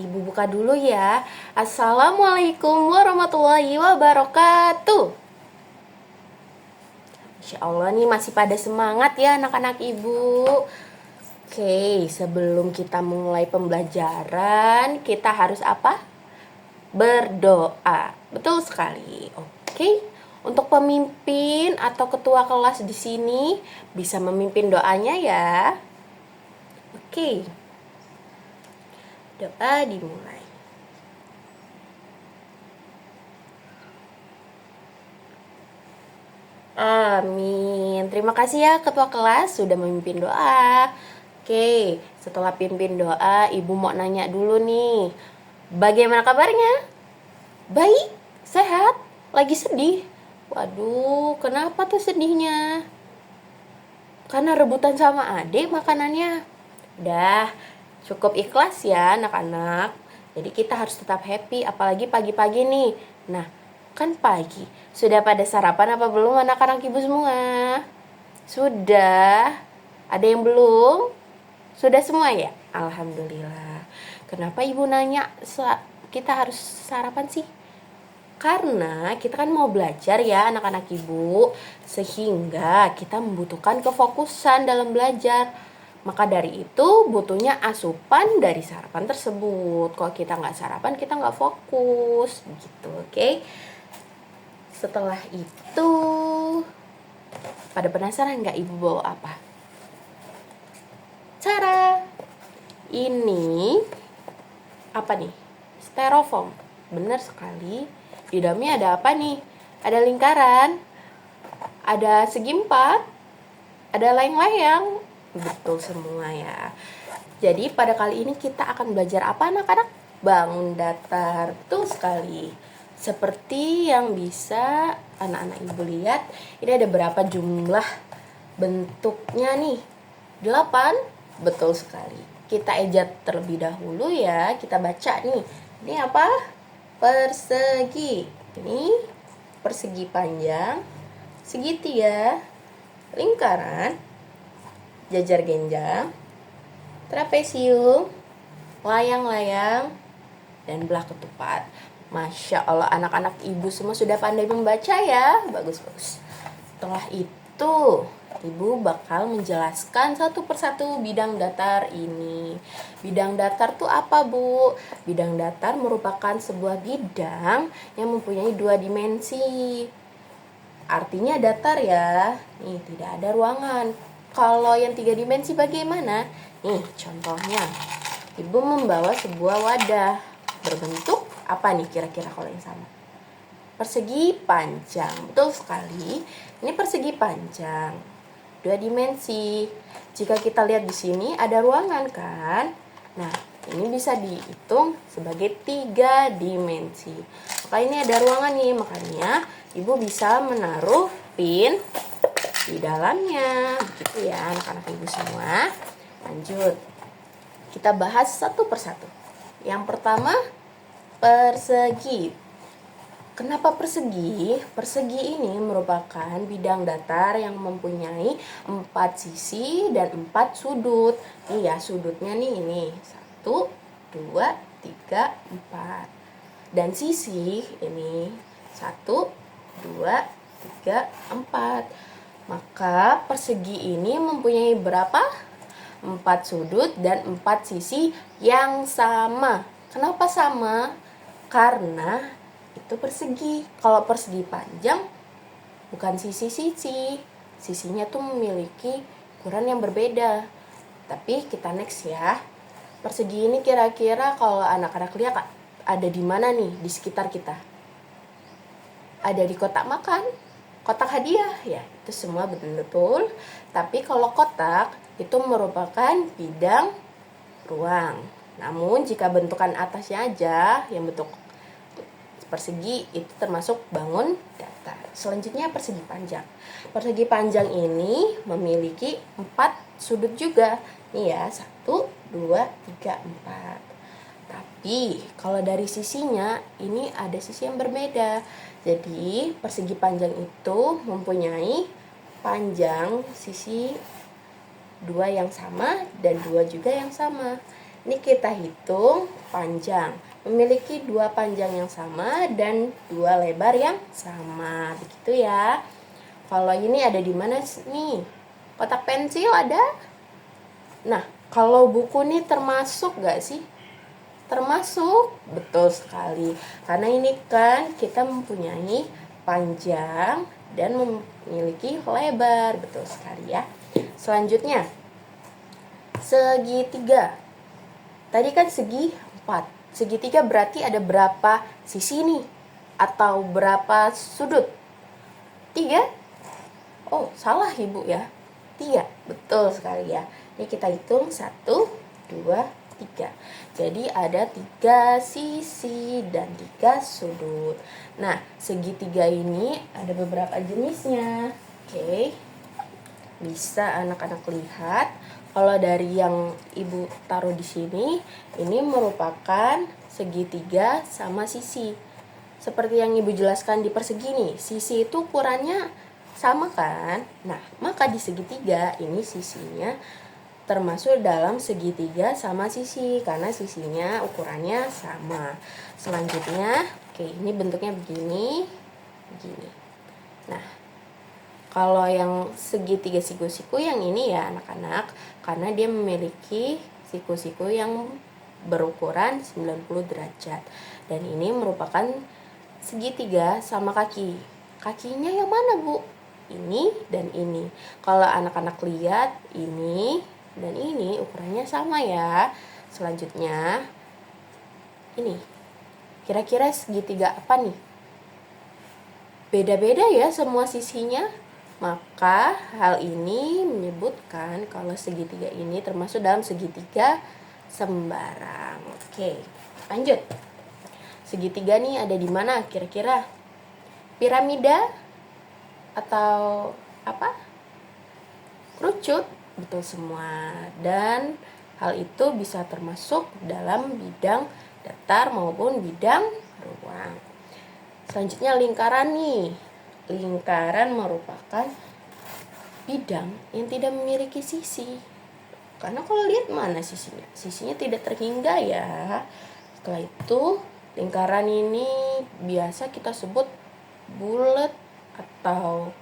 Ibu buka dulu ya. Assalamualaikum warahmatullahi wabarakatuh. Masya Allah nih masih pada semangat ya anak-anak ibu. Oke, sebelum kita mulai pembelajaran, kita harus apa? Berdoa. Betul sekali. Oke. Untuk pemimpin atau ketua kelas di sini bisa memimpin doanya ya. Oke. Doa dimulai. Amin. Terima kasih ya ketua kelas sudah memimpin doa. Oke, setelah pimpin doa, ibu mau nanya dulu nih. Bagaimana kabarnya? Baik? Sehat? Lagi sedih? Waduh, kenapa tuh sedihnya? Karena rebutan sama adik makanannya. Udah, cukup ikhlas ya anak-anak. Jadi kita harus tetap happy, apalagi pagi-pagi nih. Nah, kan pagi. Sudah pada sarapan apa belum anak-anak ibu semua? Sudah. Ada yang belum? Sudah semua ya? Alhamdulillah. Kenapa ibu nanya kita harus sarapan sih? Karena kita kan mau belajar ya anak-anak ibu, sehingga kita membutuhkan kefokusan dalam belajar. Maka dari itu butuhnya asupan dari sarapan tersebut. Kalau kita nggak sarapan, kita nggak fokus gitu, oke? Setelah itu, pada penasaran nggak ibu bawa apa? Cara ini apa nih? Styrofoam. Benar sekali. Di dalamnya ada apa nih? Ada lingkaran, ada segi empat, ada layang-layang. Betul semua ya. Jadi pada kali ini kita akan belajar apa anak-anak? Bangun datar. Betul sekali. Seperti yang bisa anak-anak ibu lihat, ini ada berapa jumlah bentuknya nih? 8? Betul sekali. Kita ejat terlebih dahulu ya. Kita baca nih. Ini apa? Persegi. Ini persegi panjang, segitiga, lingkaran, jajar genjang, trapesium, layang-layang, dan belah ketupat. Masya Allah, anak-anak ibu semua sudah pandai membaca ya. Bagus-bagus. Setelah itu, ibu bakal menjelaskan satu persatu bidang datar ini. Bidang datar tuh apa, Bu? Bidang datar merupakan sebuah bidang yang mempunyai 2 dimensi. Artinya datar ya. Nih, tidak ada ruangan. Kalau yang 3 dimensi bagaimana? Nih, contohnya. Ibu membawa sebuah wadah berbentuk apa nih kira-kira kalau yang sama? Persegi panjang. Betul sekali. Ini persegi panjang. 2 dimensi. Jika kita lihat di sini ada ruangan kan? Nah, ini bisa dihitung sebagai 3 dimensi. Maka ini ada ruangan nih, makanya ibu bisa menaruh pin di dalamnya. Begitu ya anak-anak ibu semua. Lanjut. Kita bahas satu persatu. Yang pertama, persegi. Kenapa persegi? Persegi ini merupakan bidang datar yang mempunyai 4 sisi dan 4 sudut. Nih ya, sudutnya nih ini. 1, 2, 3, 4. Dan sisi ini 1, 2, 3, 4. Maka persegi ini mempunyai berapa? 4 sudut dan 4 sisi yang sama. Kenapa sama? Karena itu persegi. Kalau persegi panjang bukan sisi-sisi. Sisinya tuh memiliki ukuran yang berbeda. Tapi kita next ya. Persegi ini kira-kira kalau anak-anak lihat ada di mana nih di sekitar kita? Ada di kotak makan, kotak hadiah ya. Itu semua betul-betul. Tapi kalau kotak itu merupakan bidang ruang. Namun jika bentukan atasnya aja yang bentuk persegi itu termasuk bangun datar. Selanjutnya persegi panjang. Persegi panjang ini memiliki 4 sudut juga. Nih ya, 1, 2, 3, 4. Tapi kalau dari sisinya ini ada sisi yang berbeda. Jadi persegi panjang itu mempunyai panjang sisi 2 yang sama dan 2 juga yang sama. Ini kita hitung panjang. Memiliki 2 panjang yang sama dan 2 lebar yang sama. Begitu ya. Kalau ini ada di mana nih? Kotak pensil ada? Nah, kalau buku ini termasuk gak sih? Termasuk, betul sekali. Karena ini kan kita mempunyai panjang dan memiliki lebar, betul sekali ya. Selanjutnya, segitiga. Tadi kan segi 4. Segitiga berarti ada berapa sisi nih? Atau berapa sudut? 3? Oh, salah Ibu ya. 3, betul sekali ya. Ini kita hitung 1, 2, 3. Jadi ada 3 sisi dan 3 sudut. Nah, segitiga ini ada beberapa jenisnya. Oke. Bisa anak-anak lihat. Kalau dari yang Ibu taruh di sini, ini merupakan segitiga sama sisi. Seperti yang Ibu jelaskan di persegi nih, sisi itu ukurannya sama kan? Nah, maka di segitiga ini sisinya termasuk dalam segitiga sama sisi karena sisinya ukurannya sama. Selanjutnya, oke, ini bentuknya begini. Nah, kalau yang segitiga siku-siku yang ini ya anak-anak, karena dia memiliki siku-siku yang berukuran 90 derajat. Dan ini merupakan segitiga sama kaki. Kakinya yang mana, Bu? Ini dan ini. Kalau anak-anak lihat, ini dan ini ukurannya sama ya. Selanjutnya, ini. Kira-kira segitiga apa nih? Beda-beda ya semua sisinya. Maka hal ini menyebutkan kalau segitiga ini termasuk dalam segitiga sembarang. Oke, lanjut. Segitiga nih ada di mana kira-kira? Piramida atau apa? Kerucut, betul semua. Dan hal itu bisa termasuk dalam bidang datar maupun bidang ruang. Selanjutnya lingkaran nih. Lingkaran merupakan bidang yang tidak memiliki sisi. Karena kalau lihat mana sisinya? Sisinya tidak terhingga ya. Setelah itu, lingkaran ini biasa kita sebut bulat atau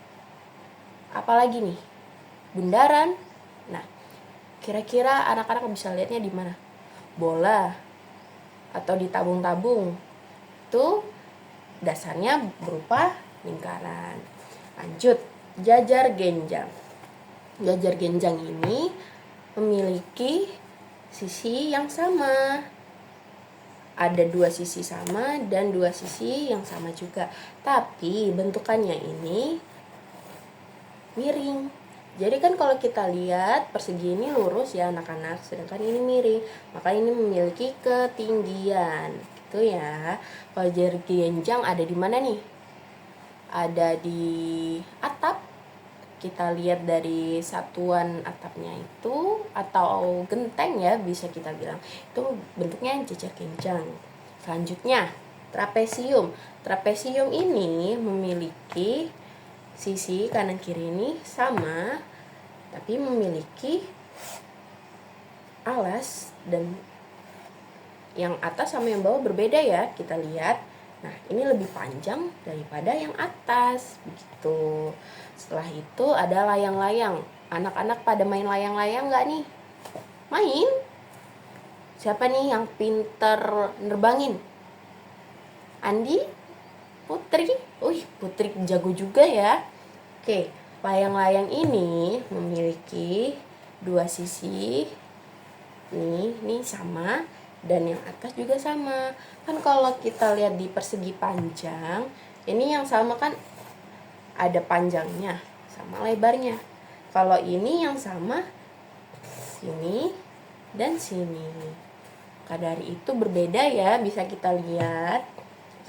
apalagi nih? Bundaran. Nah, kira-kira anak-anak bisa lihatnya di mana? Bola atau di tabung-tabung. Itu dasarnya berupa lingkaran. Lanjut, jajar genjang. Jajar genjang ini memiliki sisi yang sama. Ada 2 sisi sama dan 2 sisi yang sama juga. Tapi bentukannya ini miring. Jadi kan kalau kita lihat persegi ini lurus ya anak-anak, sedangkan ini miring. Maka ini memiliki ketinggian. Gitu ya. Kalau jajar genjang ada di mana nih? Ada di atap. Kita lihat dari satuan atapnya itu atau genteng ya bisa kita bilang. Itu bentuknya jajar genjang. Selanjutnya, trapesium. Trapesium ini memiliki sisi kanan kiri ini sama tapi memiliki alas dan yang atas sama yang bawah berbeda ya. Kita lihat. Nah, ini lebih panjang daripada yang atas, begitu. Setelah itu ada layang-layang. Anak-anak pada main layang-layang nggak nih? Main? Siapa nih yang pinter nerbangin? Andi? Putri? Putri jago juga ya. Oke, layang-layang ini memiliki 2 sisi. Nih sama. Dan yang atas juga sama. Kan kalau kita lihat di persegi panjang, ini yang sama kan ada panjangnya sama lebarnya. Kalau ini yang sama sini dan sini. Maka dari itu berbeda ya, bisa kita lihat.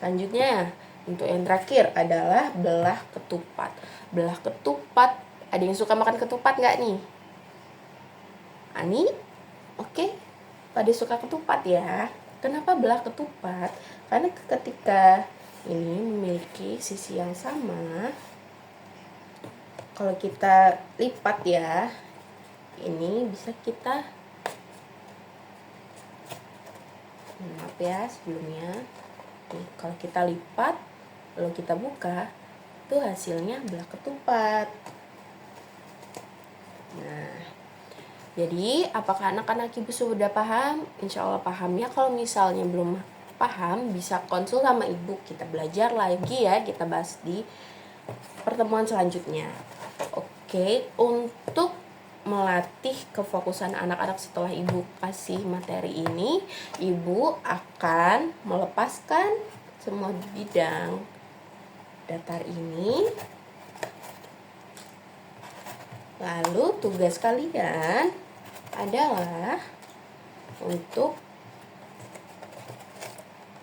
Selanjutnya, untuk yang terakhir adalah belah ketupat. Belah ketupat, ada yang suka makan ketupat nggak nih? Ani? Oke. Pada suka ketupat ya. Kenapa belah ketupat? Karena ketika ini memiliki sisi yang sama, kalau kita lipat ya, ini bisa kita Maaf ya sebelumnya. Nih, kalau kita lipat lalu kita buka, itu hasilnya belah ketupat. Nah, jadi apakah anak-anak ibu sudah paham? Insya Allah paham ya. Kalau misalnya belum paham, bisa konsul sama ibu. Kita belajar lagi ya, kita bahas di pertemuan selanjutnya. Oke, untuk melatih kefokusan anak-anak setelah ibu kasih materi ini, ibu akan melepaskan semua bidang datar ini. Lalu tugas kalian adalah untuk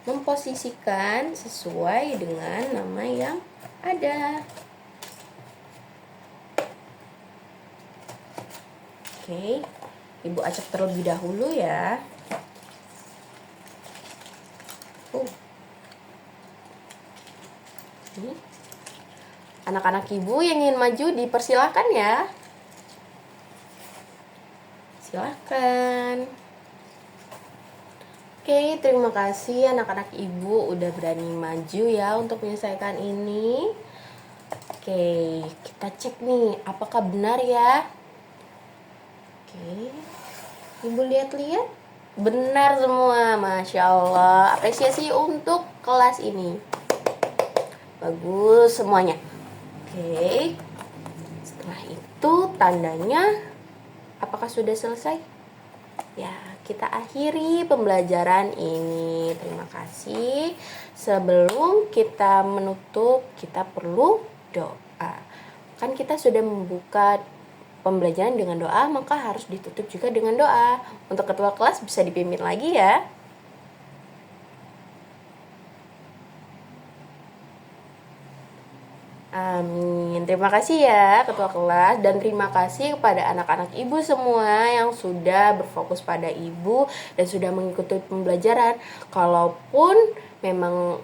memposisikan sesuai dengan nama yang ada. Oke, ibu acak terlebih dahulu ya. Ini anak-anak ibu yang ingin maju dipersilahkan ya. Silahkan. Oke, terima kasih anak-anak ibu udah berani maju ya untuk menyelesaikan ini. Oke, kita cek nih apakah benar ya. Oke, ibu lihat-lihat, benar semua, Masya Allah. Apresiasi untuk kelas ini, bagus semuanya. Oke, setelah itu tandanya apakah sudah selesai? Ya, kita akhiri pembelajaran ini. Terima kasih. Sebelum kita menutup, kita perlu doa. Kan kita sudah membuka pembelajaran dengan doa, maka harus ditutup juga dengan doa. Untuk ketua kelas bisa dipimpin lagi ya. Amin. Terima kasih ya ketua kelas, dan terima kasih kepada anak-anak ibu semua yang sudah berfokus pada ibu dan sudah mengikuti pembelajaran. Kalaupun memang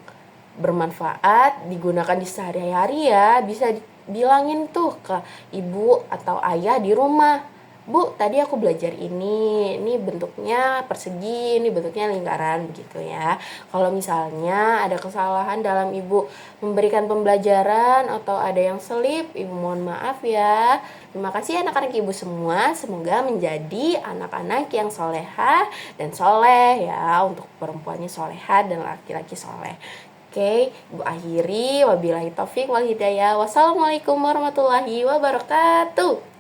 bermanfaat digunakan di sehari-hari ya, bisa bilangin tuh ke ibu atau ayah di rumah. Bu, tadi aku belajar ini bentuknya persegi, ini bentuknya lingkaran, begitu ya. Kalau misalnya ada kesalahan dalam ibu memberikan pembelajaran atau ada yang selip, ibu mohon maaf ya. Terima kasih anak-anak ibu semua, semoga menjadi anak-anak yang soleha dan soleh ya, untuk perempuannya soleha dan laki-laki soleh. Oke, ibu akhiri, wabillahi taufik wal hidayah. Wassalamualaikum warahmatullahi wabarakatuh.